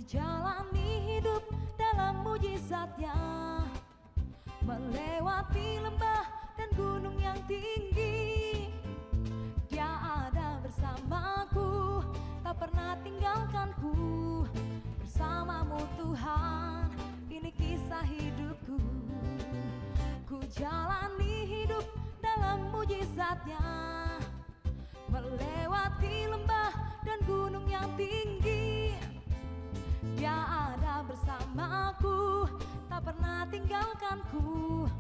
jalani hidup dalam mujizatnya, melewati lembah dan gunung yang tinggi. Dia ada bersamaku, tak pernah tinggalkanku. Bersamamu Tuhan, ini kisah hidupku. Ku jalani hidup dalam mujizatnya, melewati lembah dan gunung yang tinggi. Dia ada bersamaku, tak pernah tinggalkanku.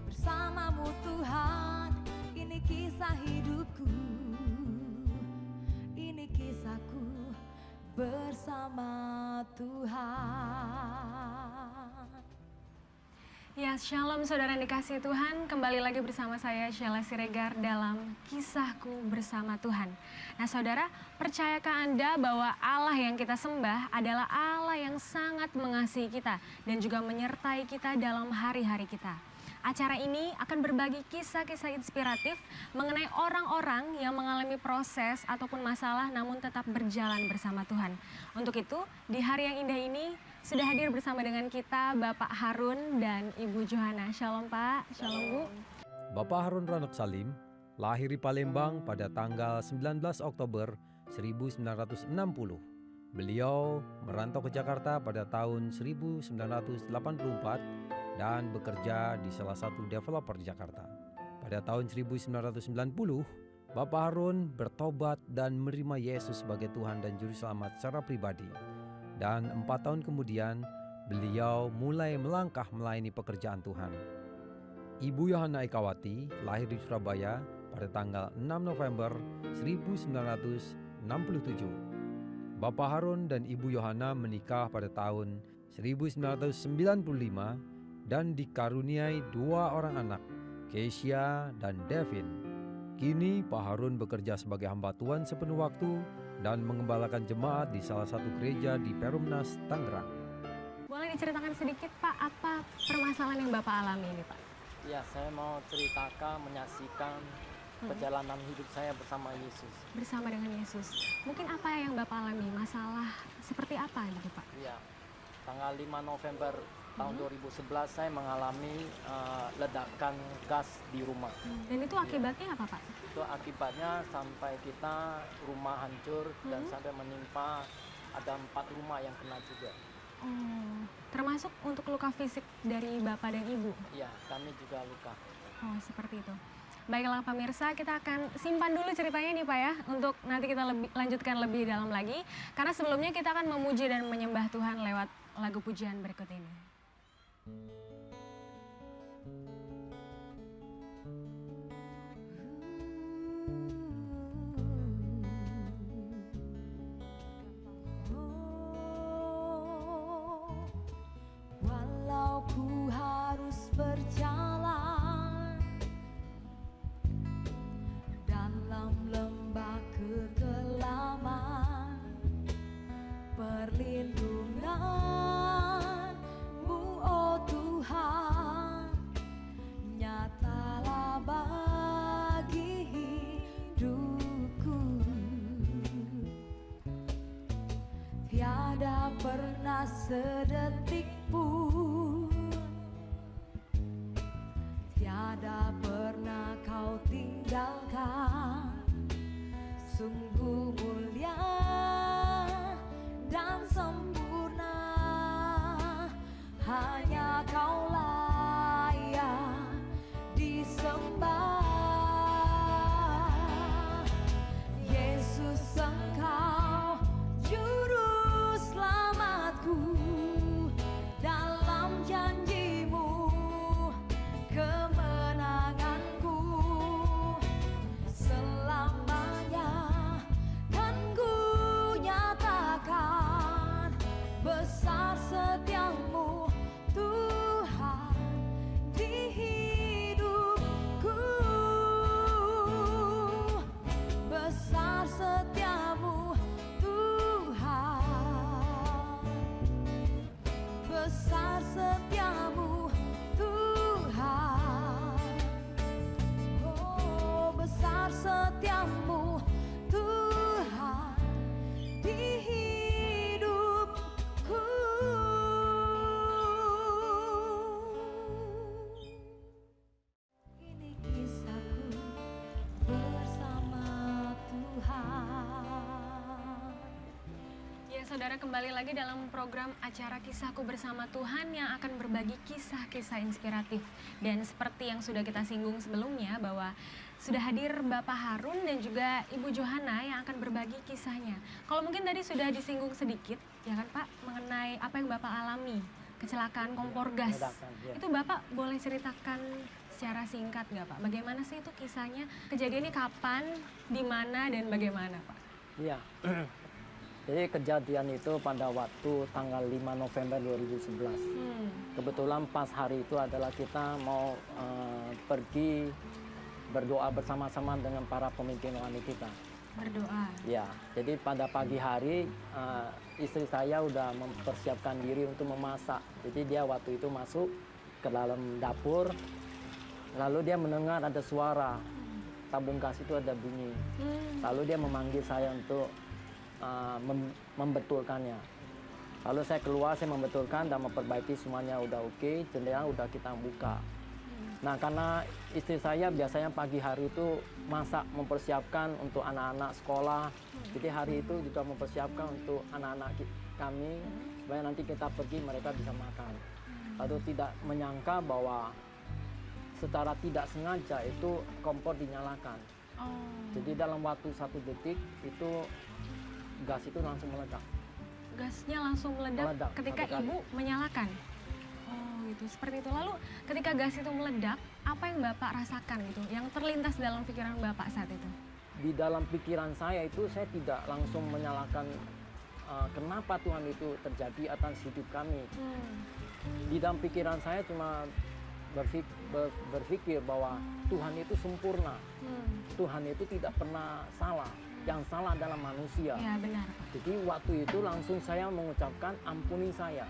Bersamamu Tuhan, ini kisah hidupku. Ini kisahku bersama Tuhan. Ya, shalom saudara yang dikasihi Tuhan, kembali lagi bersama saya Sheila Siregar dalam Kisahku Bersama Tuhan. Nah saudara, percayakah Anda bahwa Allah yang kita sembah adalah Allah yang sangat mengasihi kita dan juga menyertai kita dalam hari-hari kita. Acara ini akan berbagi kisah-kisah inspiratif mengenai orang-orang yang mengalami proses ataupun masalah namun tetap berjalan bersama Tuhan. Untuk itu, di hari yang indah ini sudah hadir bersama dengan kita Bapak Harun dan Ibu Johana. Shalom Pak, shalom Bu. Bapak Harun Ranok Salim lahir di Palembang pada tanggal 19 Oktober 1960. Beliau merantau ke Jakarta pada tahun 1984 dan bekerja di salah satu developer di Jakarta. Pada tahun 1990, Bapak Harun bertobat dan menerima Yesus sebagai Tuhan dan Juru Selamat secara pribadi. Dan 4 tahun kemudian, beliau mulai melangkah melayani pekerjaan Tuhan. Ibu Yohana Ekawati lahir di Surabaya pada tanggal 6 November 1967. Bapak Harun dan Ibu Yohana menikah pada tahun 1995 dan dikaruniai 2 orang anak, Keisha dan Devin. Kini Pak Harun bekerja sebagai hamba Tuhan sepenuh waktu dan mengembalakan jemaat di salah satu gereja di Perumnas, Tangerang. Boleh diceritakan sedikit Pak, apa permasalahan yang Bapak alami ini Pak? Ya, saya mau ceritakan, menyaksikan perjalanan hidup saya bersama Yesus. Bersama dengan Yesus. Mungkin apa yang Bapak alami? Masalah seperti apa gitu Pak? Ya, tanggal 5 November tahun 2011 saya mengalami ledakan gas di rumah. Dan itu akibatnya apa Pak? Itu akibatnya sampai kita rumah hancur dan sampai menimpa ada 4 rumah yang kena juga. Oh, termasuk untuk luka fisik dari Bapak dan Ibu? Ya, kami juga luka. Oh, seperti itu. Baiklah pemirsa, kita akan simpan dulu ceritanya nih Pak ya, untuk nanti kita lanjutkan lebih dalam lagi. Karena sebelumnya kita akan memuji dan menyembah Tuhan lewat lagu pujian berikut ini. Walau ku harus berjalan dalam lembah kekelaman, perlindungan-Mu oh Tuhan nyatalah bagi hidupku. Tiada pernah sedetik pun, tiada pernah Kau tinggalkan. Sungguh mulia dan sempurna, hanya Kau layak disembah. Yesus Engkau juru selamatku, dalam janji-Mu kemenanganku selamanya kan ku saudara kembali lagi dalam program acara Kisahku Bersama Tuhan yang akan berbagi kisah-kisah inspiratif. Dan seperti yang sudah kita singgung sebelumnya bahwa sudah hadir Bapak Harun dan juga Ibu Johana yang akan berbagi kisahnya. Kalau mungkin tadi sudah disinggung sedikit, ya kan Pak, mengenai apa yang Bapak alami, kecelakaan kompor gas. Ledakan, ya. Itu Bapak boleh ceritakan secara singkat nggak Pak? Bagaimana sih itu kisahnya? Kejadiannya kapan, di mana, dan bagaimana Pak? Iya. Jadi kejadian itu pada waktu tanggal 5 November 2011. Kebetulan pas hari itu adalah kita mau pergi berdoa bersama-sama dengan para pemimpin rohani kita. Berdoa. Ya, jadi pada pagi hari istri saya udah mempersiapkan diri untuk memasak. Jadi dia waktu itu masuk ke dalam dapur, lalu dia mendengar ada suara tabung gas itu ada bunyi. Lalu dia memanggil saya untuk membetulkannya. Lalu saya keluar, saya membetulkan dan memperbaiki semuanya udah oke, jendela udah kita buka. Nah, karena istri saya biasanya pagi hari itu masak mempersiapkan untuk anak-anak sekolah. Jadi hari itu juga mempersiapkan untuk anak-anak kami supaya nanti kita pergi mereka bisa makan. Lalu tidak menyangka bahwa secara tidak sengaja itu kompor dinyalakan. Jadi dalam waktu 1 detik itu gas itu langsung meledak. Gasnya langsung meledak ketika satu kali. Ibu menyalakan? Oh gitu, seperti itu. Lalu ketika gas itu meledak, apa yang Bapak rasakan gitu? Yang terlintas dalam pikiran Bapak saat itu? Di dalam pikiran saya itu saya tidak langsung menyalahkan kenapa Tuhan itu terjadi atas hidup kami. Di dalam pikiran saya cuma berpikir bahwa Tuhan itu sempurna. Tuhan itu tidak pernah salah. Yang salah adalah manusia. Ya benar Pak. Jadi waktu itu langsung saya mengucapkan ampuni saya.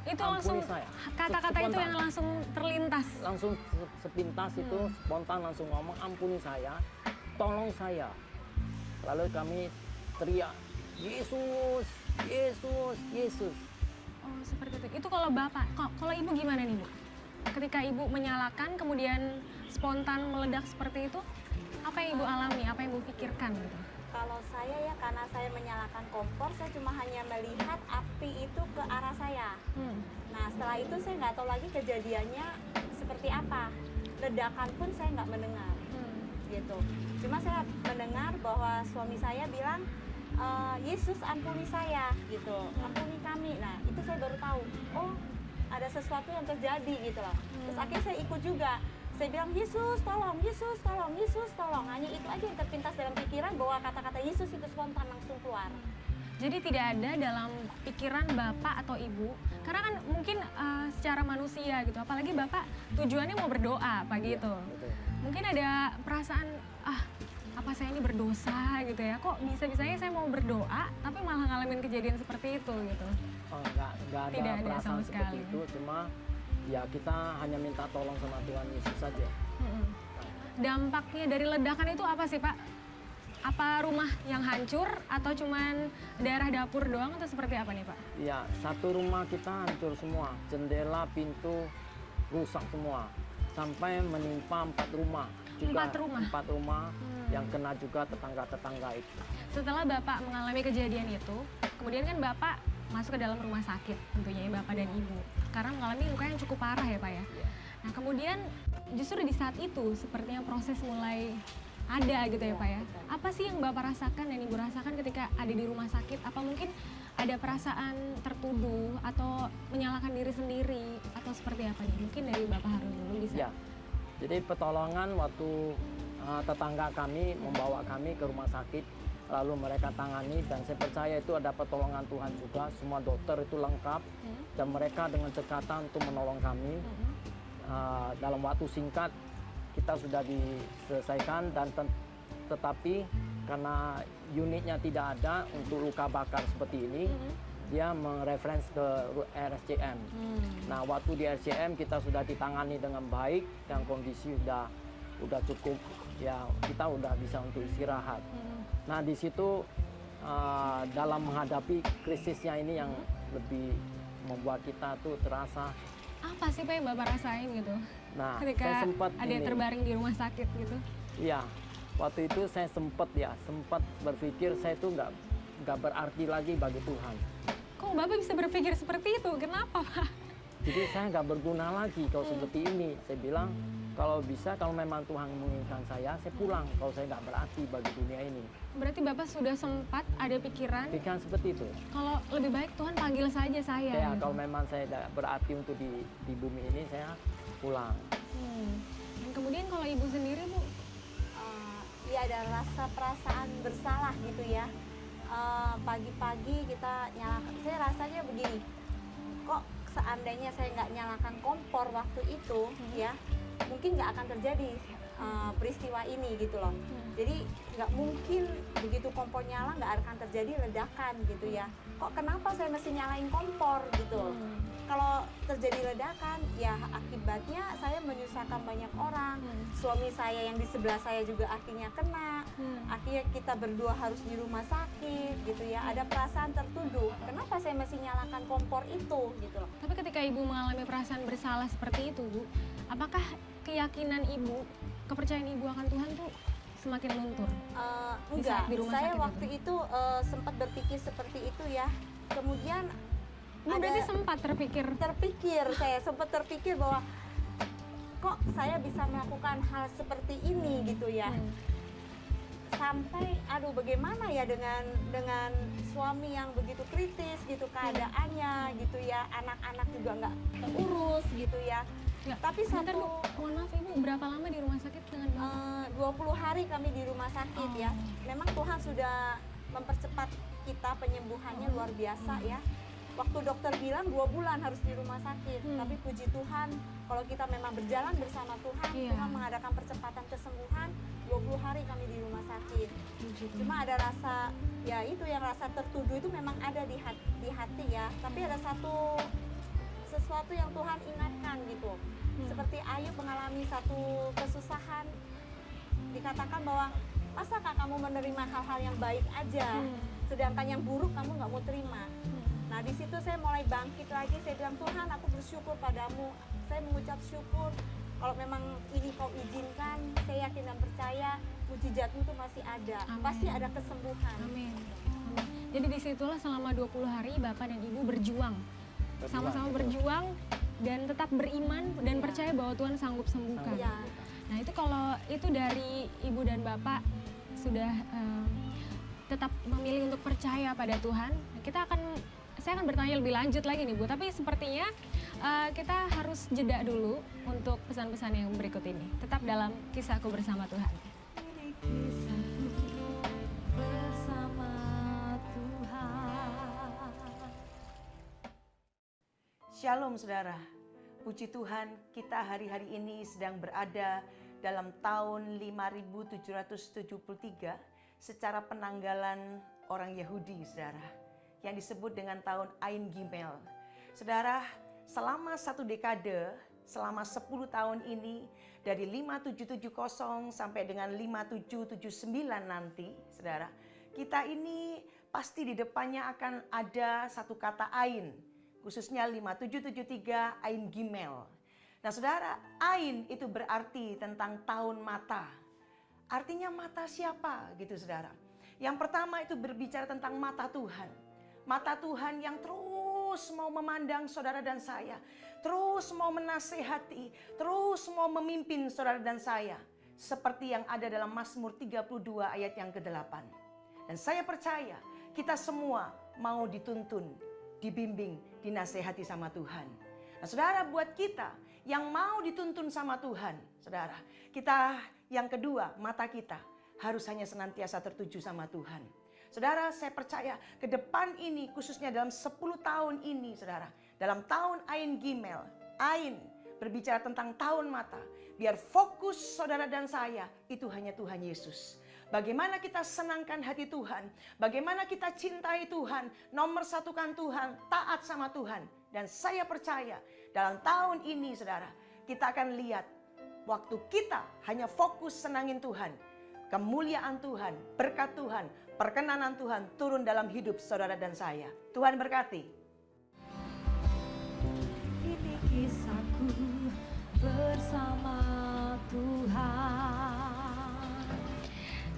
Itu Ampuni langsung saya. kata-kata itu Spontan. yang langsung terlintas. Langsung sepintas itu spontan langsung ngomong ampuni saya, tolong saya. Lalu kami teriak, Yesus, Yesus, Yesus. Oh seperti itu. Itu kalau Bapak, kalau Ibu gimana nih Bu? Ketika Ibu menyalakan kemudian spontan meledak seperti itu, apa yang Ibu alami, apa yang Ibu pikirkan gitu? Kalau saya ya karena saya menyalakan kompor, saya cuma hanya melihat api itu ke arah saya. Nah setelah itu saya nggak tahu lagi kejadiannya seperti apa. Ledakan pun saya nggak mendengar, gitu. Cuma saya mendengar bahwa suami saya bilang, Yesus ampuni saya, gitu. Ampuni kami. Nah itu saya baru tahu, oh ada sesuatu yang terjadi gitu loh. Terus akhirnya saya ikut juga. Saya bilang, Yesus tolong, Yesus tolong, Yesus tolong. Hanya itu aja yang terpintas dalam pikiran bahwa kata-kata Yesus itu spontan langsung keluar. Jadi tidak ada dalam pikiran Bapak atau Ibu, karena kan mungkin secara manusia gitu, apalagi Bapak tujuannya mau berdoa pagi itu. Betul. Mungkin ada perasaan, apa saya ini berdosa gitu ya, kok bisa-bisanya saya mau berdoa tapi malah ngalamin kejadian seperti itu gitu. Oh, nggak ada Tidak ada perasaan sama seperti sekali. itu, cuma ya kita hanya minta tolong sama Tuhan Yesus saja. Dampaknya dari ledakan itu apa sih Pak? Apa rumah yang hancur atau cuman daerah dapur doang atau seperti apa nih Pak? Ya, satu rumah kita hancur semua, jendela, pintu rusak semua, sampai menimpa 4 rumah. Juga 4 rumah? 4 rumah yang kena juga tetangga-tetangga itu. Setelah Bapak mengalami kejadian itu, kemudian kan Bapak masuk ke dalam rumah sakit tentunya ya Bapak dan Ibu. Karena mengalami luka yang cukup parah ya Pak ya. Nah kemudian justru di saat itu sepertinya proses mulai ada gitu ya Pak ya. Apa sih yang Bapak rasakan dan Ibu rasakan ketika ada di rumah sakit? Apa mungkin ada perasaan tertuduh atau menyalahkan diri sendiri atau seperti apa nih? Mungkin dari Bapak Harun dulu bisa. Ya, jadi pertolongan waktu tetangga kami membawa kami ke rumah sakit, lalu mereka tangani dan saya percaya itu ada pertolongan Tuhan juga. Semua dokter itu lengkap dan mereka dengan cekatan untuk menolong kami. Dalam waktu singkat kita sudah diselesaikan dan tetapi karena unitnya tidak ada untuk luka bakar seperti ini, dia mereference ke RSCM. Nah, waktu di RSCM kita sudah ditangani dengan baik dan kondisi udah cukup, ya kita udah bisa untuk istirahat. Nah, di situ dalam menghadapi krisisnya ini yang lebih membuat kita tuh terasa. Apa sih Pak yang Bapak rasain gitu? Nah, ketika saya sempat ada yang terbaring di rumah sakit gitu? Iya, waktu itu saya sempat berpikir saya itu nggak berarti lagi bagi Tuhan. Kok Bapak bisa berpikir seperti itu? Kenapa, Pak? Jadi saya nggak berguna lagi kalau seperti ini. Saya bilang kalau bisa, kalau memang Tuhan menginginkan saya pulang. Kalau saya nggak berarti bagi dunia ini. Berarti Bapak sudah sempat ada pikiran Pikiran seperti itu. kalau lebih baik Tuhan panggil saja saya. Ya, kalau memang saya tidak berarti untuk di bumi ini, saya pulang. Dan kemudian kalau Ibu sendiri, Bu? Ya ada rasa perasaan bersalah gitu ya. Pagi-pagi kita nyalakan, saya rasanya begini, kok seandainya saya nggak nyalakan kompor waktu itu ya, mungkin nggak akan terjadi peristiwa ini gitu loh. Jadi nggak mungkin begitu kompor nyala nggak akan terjadi ledakan gitu ya. Kok kenapa saya mesti nyalain kompor gitu? Kalau terjadi ledakan ya akibatnya saya menyusahkan banyak orang. Suami saya yang di sebelah saya juga akhirnya kena. Akhirnya kita berdua harus di rumah sakit gitu ya. Ada perasaan tertuduh. Kenapa saya mesti nyalakan kompor itu gitu loh. Tapi ketika Ibu mengalami perasaan bersalah seperti itu, Bu, apakah keyakinan Ibu, kepercayaan Ibu akan Tuhan tuh semakin luntur? Enggak, di rumah saya sakit waktu itu sempat berpikir seperti itu ya. Kemudian Ibu berarti sempat terpikir. saya sempat terpikir bahwa kok saya bisa melakukan hal seperti ini gitu ya. Sampai aduh bagaimana ya dengan suami yang begitu kritis gitu keadaannya gitu ya, anak-anak juga nggak terurus gitu ya. Ya, Tapi bentar, Bu. satu Mohon maaf Ibu, berapa lama di rumah sakit dengan Bapak? 20 hari kami di rumah sakit ya. Memang Tuhan sudah mempercepat kita penyembuhannya luar biasa ya. Waktu dokter bilang 2 bulan harus di rumah sakit, tapi puji Tuhan kalau kita memang berjalan bersama Tuhan, Tuhan mengadakan percepatan kesembuhan. 20 hari kami di rumah sakit. Cuma ada rasa, ya itu yang rasa tertuduh itu memang ada di hati ya. Tapi ada sesuatu yang Tuhan ingatkan gitu. Seperti Ayub mengalami satu kesusahan, dikatakan bahwa masakah kamu menerima hal-hal yang baik aja, sedangkan yang buruk kamu nggak mau terima. Nah di situ saya mulai bangkit lagi, saya bilang Tuhan aku bersyukur padamu, saya mengucap syukur kalau memang ini kau izinkan, saya yakin dan percaya mujizatmu itu masih ada. Amin. Pasti ada kesembuhan. Amin. Jadi disitulah selama 20 hari Bapak dan Ibu berjuang. Sama-sama berjuang dan tetap beriman dan percaya bahwa Tuhan sanggup sembuhkan. Iya. Nah itu kalau itu dari Ibu dan Bapak sudah tetap memilih untuk percaya pada Tuhan, saya akan bertanya lebih lanjut lagi nih Bu, tapi sepertinya kita harus jeda dulu untuk pesan-pesan yang berikut ini. Tetap dalam Kisahku Bersama Tuhan. Kisahku bersama Tuhan. Shalom saudara, puji Tuhan kita hari-hari ini sedang berada dalam tahun 5773 secara penanggalan orang Yahudi saudara, yang disebut dengan tahun Ain Gimel. Saudara, selama 1 dekade, selama 10 tahun ini, dari 5770 sampai dengan 5779 nanti, saudara, kita ini pasti di depannya akan ada satu kata Ain, khususnya 5773 Ain Gimel. Nah saudara, Ain itu berarti tentang tahun mata. Artinya mata siapa gitu saudara. Yang pertama itu berbicara tentang mata Tuhan. Mata Tuhan yang terus mau memandang saudara dan saya. Terus mau menasehati, terus mau memimpin saudara dan saya. Seperti yang ada dalam Mazmur 32 ayat yang ke-8. Dan saya percaya kita semua mau dituntun, dibimbing, dinasehati sama Tuhan. Nah saudara, buat kita yang mau dituntun sama Tuhan, saudara, kita yang kedua, mata kita harus hanya senantiasa tertuju sama Tuhan. Saudara, saya percaya ke depan ini, khususnya dalam 10 tahun ini, saudara, dalam tahun Ain Gimel, Ain berbicara tentang tahun mata, biar fokus saudara dan saya itu hanya Tuhan Yesus. Bagaimana kita senangkan hati Tuhan, bagaimana kita cintai Tuhan, nomor satukan Tuhan, taat sama Tuhan. Dan saya percaya dalam tahun ini saudara, kita akan lihat waktu kita hanya fokus senangin Tuhan, kemuliaan Tuhan, berkat Tuhan, perkenanan Tuhan turun dalam hidup saudara dan saya. Tuhan berkati. Ini kisahku bersama Tuhan.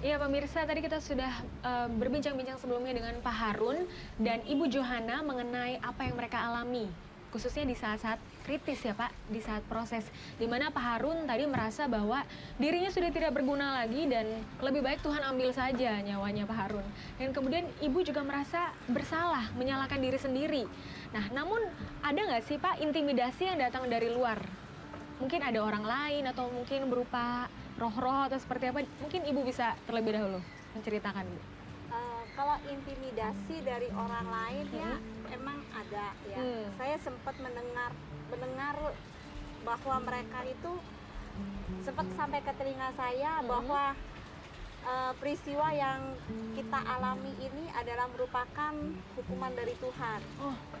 Iya pemirsa, tadi kita sudah berbincang-bincang sebelumnya dengan Pak Harun dan Ibu Johana mengenai apa yang mereka alami. Khususnya di saat-saat kritis ya Pak, di saat proses. Dimana Pak Harun tadi merasa bahwa dirinya sudah tidak berguna lagi dan lebih baik Tuhan ambil saja nyawanya Pak Harun. Dan kemudian Ibu juga merasa bersalah, menyalahkan diri sendiri. Nah namun ada nggak sih Pak intimidasi yang datang dari luar? Mungkin ada orang lain atau mungkin berupa roh-roh atau seperti apa? Mungkin Ibu bisa terlebih dahulu menceritakan, Bu. Kalau intimidasi dari orang lain ya emang ada ya. Saya sempat mendengar bahwa mereka itu sempat sampai ke telinga saya bahwa peristiwa yang kita alami ini adalah merupakan hukuman dari Tuhan.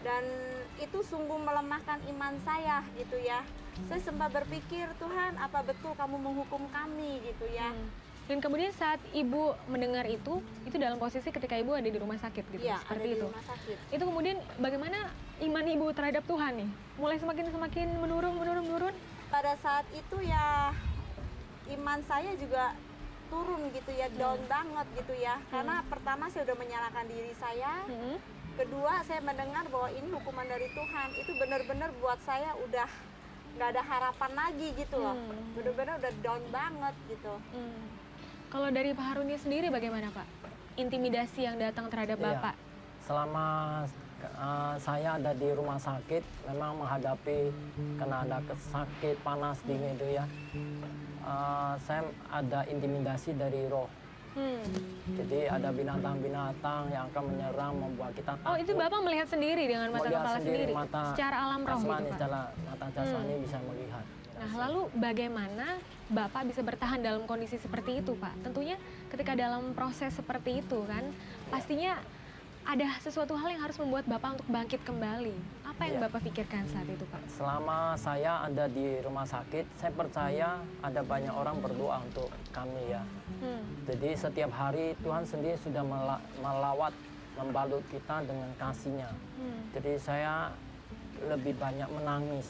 Dan itu sungguh melemahkan iman saya gitu ya. Saya sempat berpikir, Tuhan apa betul kamu menghukum kami gitu ya. Dan kemudian saat Ibu mendengar itu dalam posisi ketika Ibu ada di rumah sakit gitu, Iya, seperti ada di itu. rumah sakit. Itu kemudian bagaimana iman Ibu terhadap Tuhan nih? Mulai semakin menurun? Pada saat itu ya iman saya juga turun gitu ya, down banget gitu ya. Karena pertama saya udah menyalahkan diri saya. Kedua saya mendengar bahwa ini hukuman dari Tuhan. Itu benar-benar buat saya udah nggak ada harapan lagi gitu loh. Benar-benar udah down banget gitu. Kalau dari Pak Harunnya sendiri bagaimana Pak? Intimidasi yang datang terhadap Bapak? Selama saya ada di rumah sakit, memang menghadapi kena ada sakit, panas, dingin itu ya. Saya ada intimidasi dari roh. Jadi ada binatang-binatang yang akan menyerang, membuat kita takut. Oh itu Bapak melihat sendiri dengan mata Melihat kepala sendiri? mata Secara alam roh gitu jasmani, Pak? secara mata jasmani bisa melihat. Nah lalu bagaimana Bapak bisa bertahan dalam kondisi seperti itu Pak? Tentunya ketika dalam proses seperti itu kan, pastinya ada sesuatu hal yang harus membuat Bapak untuk bangkit kembali. Apa yang Bapak pikirkan saat itu Pak? Selama saya ada di rumah sakit, saya percaya ada banyak orang berdoa untuk kami ya. Jadi setiap hari Tuhan sendiri sudah melawat, membalut kita dengan kasih-Nya. Jadi saya lebih banyak menangis.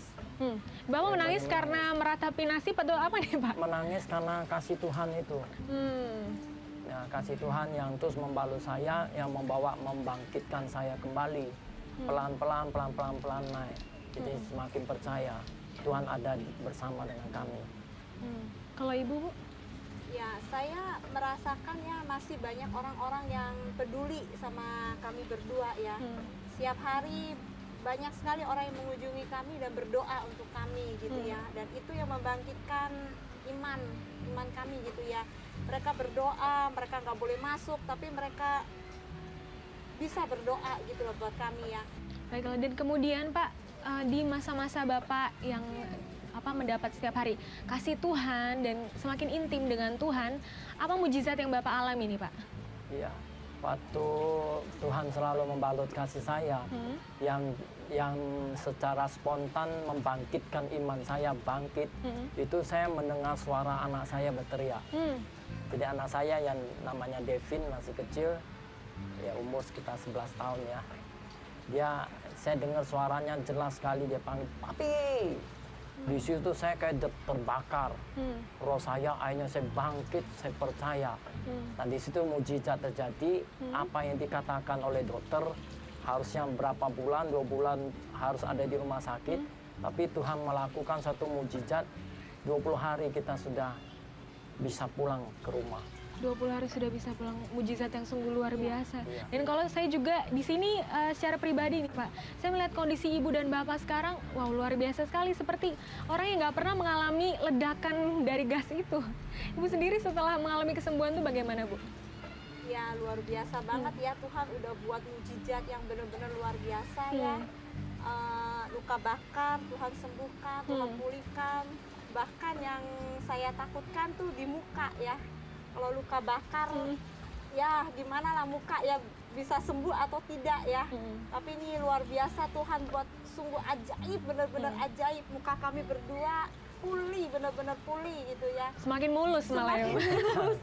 Bapak menangis karena meratapi nasib atau apa nih Pak? Menangis karena kasih Tuhan itu. Ya, kasih Tuhan yang terus membalut saya, yang membangkitkan saya kembali. Pelan-pelan naik. Jadi semakin percaya Tuhan ada bersama dengan kami. Kalau Ibu, Bu? Ya, saya merasakan ya masih banyak orang-orang yang peduli sama kami berdua ya. Setiap hari banyak sekali orang yang mengunjungi kami dan berdoa untuk kami gitu ya. Dan itu yang membangkitkan iman kami gitu ya. Mereka berdoa, mereka nggak boleh masuk, tapi mereka bisa berdoa gitu loh buat kami ya. Baiklah, dan kemudian Pak, di masa-masa Bapak yang mendapat setiap hari kasih Tuhan dan semakin intim dengan Tuhan, apa mujizat yang Bapak alami nih Pak? Iya, waktu Tuhan selalu membalut kasih saya, yang secara spontan membangkitkan iman saya bangkit, itu saya mendengar suara anak saya berteriak. Jadi anak saya yang namanya Devin masih kecil, ya umur sekitar 11 tahun ya. Saya dengar suaranya jelas sekali, dia panggil, "Papi!" Di situ saya kayak terbakar. Roh saya akhirnya saya bangkit, saya percaya. Dan di situ mujizat terjadi, apa yang dikatakan oleh dokter, harusnya berapa bulan, 2 bulan harus ada di rumah sakit. Tapi Tuhan melakukan satu mujizat, 20 hari kita sudah bisa pulang ke rumah. 20 hari sudah bisa pulang, mujizat yang sungguh luar biasa. Dan kalau saya juga di sini secara pribadi nih Pak, saya melihat kondisi Ibu dan Bapak sekarang, wow luar biasa sekali, seperti orang yang nggak pernah mengalami ledakan dari gas itu. Ibu sendiri setelah mengalami kesembuhan itu bagaimana Bu? Ya luar biasa banget ya, Tuhan udah buat mujizat yang benar-benar luar biasa ya. Luka bakar Tuhan sembuhkan, Tuhan pulihkan. Bahkan yang saya takutkan tuh di muka ya. Kalau luka bakar, ya gimana lah muka ya bisa sembuh atau tidak ya. Tapi ini luar biasa, Tuhan buat sungguh ajaib, benar-benar ajaib. Muka kami berdua pulih, benar-benar pulih gitu ya. Semakin mulus malah ya. Mulus.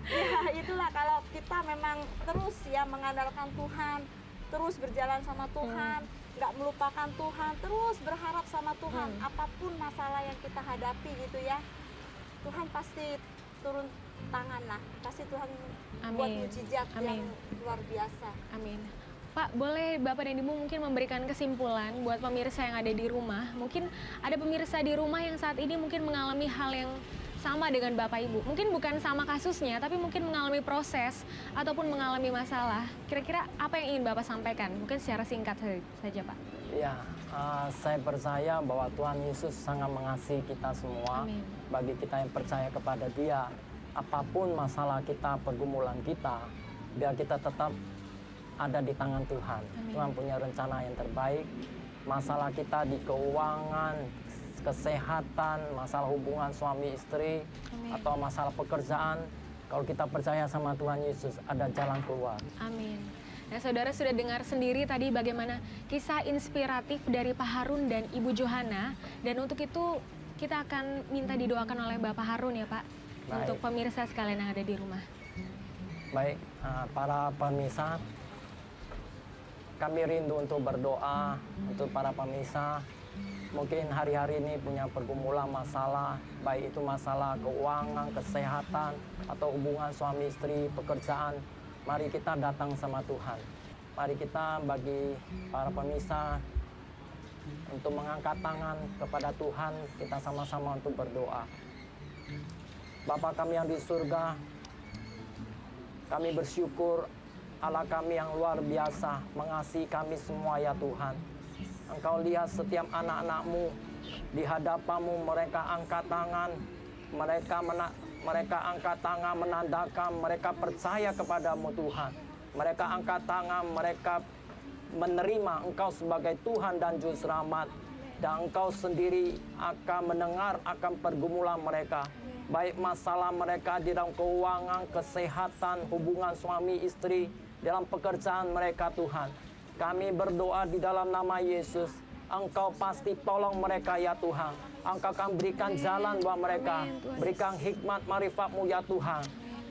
Ya itulah kalau kita memang terus ya mengandalkan Tuhan, terus berjalan sama Tuhan, nggak melupakan Tuhan, terus berharap sama Tuhan. Apapun masalah yang kita hadapi gitu ya, Tuhan pasti turun tangan lah, kasih Tuhan Amin. buat mujizat yang Amin. luar biasa. Amin. Pak, boleh Bapak dan Ibu mungkin memberikan kesimpulan buat pemirsa yang ada di rumah. Mungkin ada pemirsa di rumah yang saat ini mungkin mengalami hal yang sama dengan Bapak Ibu. Mungkin bukan sama kasusnya, tapi mungkin mengalami proses ataupun mengalami masalah. Kira-kira apa yang ingin Bapak sampaikan? Mungkin secara singkat saja, Pak. Ya, saya percaya bahwa Tuhan Yesus sangat mengasihi kita semua. Amin. Bagi kita yang percaya kepada Dia, apapun masalah kita, pergumulan kita, biar kita tetap ada di tangan Tuhan. Amin. Tuhan punya rencana yang terbaik. Masalah kita di keuangan, kesehatan, masalah hubungan suami istri, Amin. atau masalah pekerjaan, kalau kita percaya sama Tuhan Yesus, ada jalan keluar. Amin. Nah, saudara sudah dengar sendiri tadi bagaimana kisah inspiratif dari Pak Harun dan Ibu Johana. Dan untuk itu kita akan minta didoakan oleh Bapak Harun ya Pak. Baik. Untuk pemirsa sekalian yang ada di rumah. Baik, para pemirsa, kami rindu untuk berdoa untuk para pemirsa. Mungkin hari-hari ini punya pergumulan masalah, baik itu masalah keuangan, kesehatan, atau hubungan suami istri, pekerjaan. Mari kita datang sama Tuhan. Mari kita bagi para pemirsa untuk mengangkat tangan kepada Tuhan, kita sama-sama untuk berdoa. Bapa kami yang di surga, kami bersyukur Allah kami yang luar biasa mengasihi kami semua ya Tuhan. Engkau lihat setiap anak-anak-Mu di hadapan-Mu, mereka angkat tangan, mereka angkat tangan menandakan mereka percaya kepada-Mu Tuhan. Mereka angkat tangan, mereka menerima Engkau sebagai Tuhan dan Juru Selamat. Dan Engkau sendiri akan mendengar akan pergumulan mereka. Baik masalah mereka di dalam keuangan, kesehatan, hubungan suami istri, dalam pekerjaan mereka Tuhan. Kami berdoa di dalam nama Yesus, Engkau pasti tolong mereka ya Tuhan. Engkau akan berikan jalan buat mereka, berikan hikmat marifat-Mu ya Tuhan.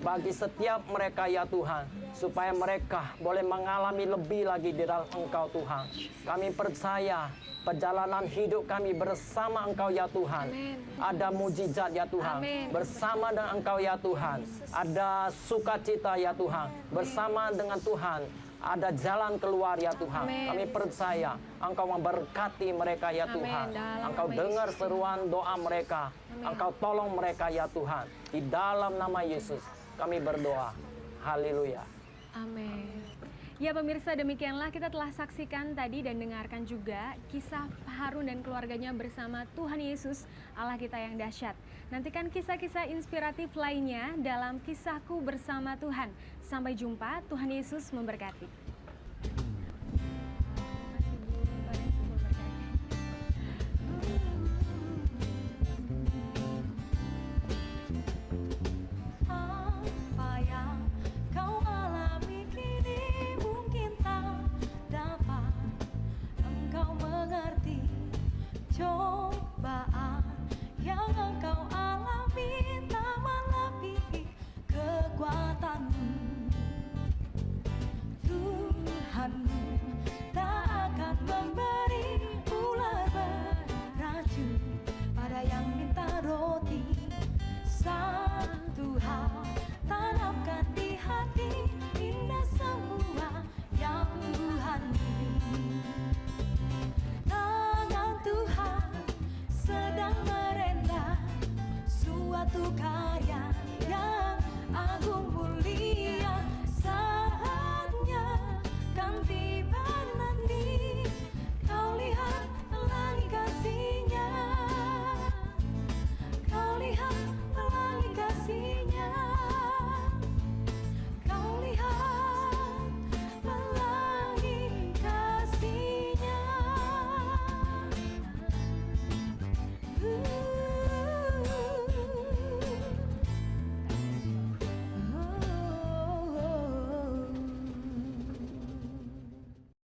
Bagi setiap mereka ya Tuhan, supaya mereka boleh mengalami lebih lagi di dalam Engkau Tuhan. Kami percaya perjalanan hidup kami bersama Engkau ya Tuhan. Amin. Ada mujizat ya Tuhan. Amin. Bersama dengan Engkau ya Tuhan. Ada sukacita ya Tuhan. Bersama dengan Tuhan. Ada jalan keluar ya Tuhan. Amin. Kami percaya Engkau memberkati mereka ya Amin. Tuhan. Dalam Engkau nama dengar Yesus. seruan doa mereka. Amin. Engkau tolong mereka ya Tuhan. Di dalam nama Yesus kami berdoa. Haleluya. Amin. Ya pemirsa, demikianlah kita telah saksikan tadi dan dengarkan juga kisah Pak Harun dan keluarganya bersama Tuhan Yesus, Allah kita yang dahsyat. Nantikan kisah-kisah inspiratif lainnya dalam Kisahku Bersama Tuhan. Sampai jumpa, Tuhan Yesus memberkati.